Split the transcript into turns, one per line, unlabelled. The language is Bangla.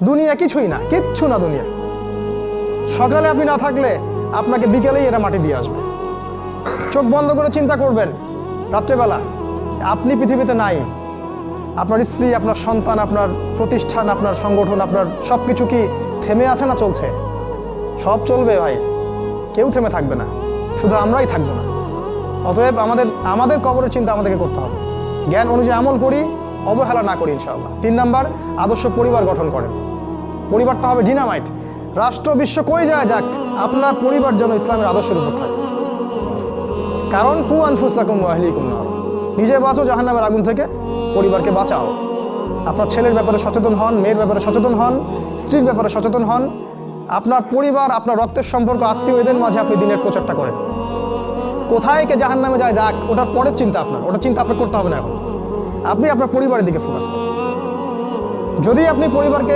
দুনিয়া কিছুই না, কিচ্ছু না দুনিয়া। সকালে আপনি না থাকলে আপনাকে বিকেলেই এরা মাটি দিয়ে আসবে। চোখ বন্ধ করে চিন্তা করবেন, রাত্রেবেলা আপনি পৃথিবীতে নাই, আপনার স্ত্রী, আপনার সন্তান, আপনার প্রতিষ্ঠান, আপনার সংগঠন, আপনার সব কিছু কি থেমে আছে না চলছে? সব চলবে ভাই, কেউ থেমে থাকবে না, শুধু আমরাই থাকবো না। অতএব আমাদের কবরের চিন্তা আমাদেরকে করতে হবে। জ্ঞান অনুযায়ী আমল করি, অবহেলা না করি ইনশাআল্লাহ। 3 নাম্বার, আদর্শ পরিবার গঠন করেন। পরিবারটা হবে ডিনামাইট। রাষ্ট্র বিশ্ব কই যায় যাক, আপনার পরিবার যেন ইসলামের আদর্শের উপর থাকে। কারণ কু আনফুসাকুম ওয়া আহলিকুম নার, নিজে বাঁচো জাহান্নামের আগুন থেকে, পরিবারকে বাঁচাও। আপনার ছেলের ব্যাপারে সচেতন হন, মেয়ের ব্যাপারে সচেতন হন, স্ত্রীর ব্যাপারে সচেতন হন। আপনার পরিবার, আপনার রক্তের সম্পর্ক, আত্মীয়, এদের মাঝে আপনি দিনের প্রচারটা করেন। কোথায় কে জাহান্নামে যায় যাক, ওটার পরের চিন্তা আপনার, ওটা চিন্তা আপনার করতে হবে না। এখন আপনি আপনার পরিবারের দিকে ফোকাস করুন। যদি আপনি পরিবারকে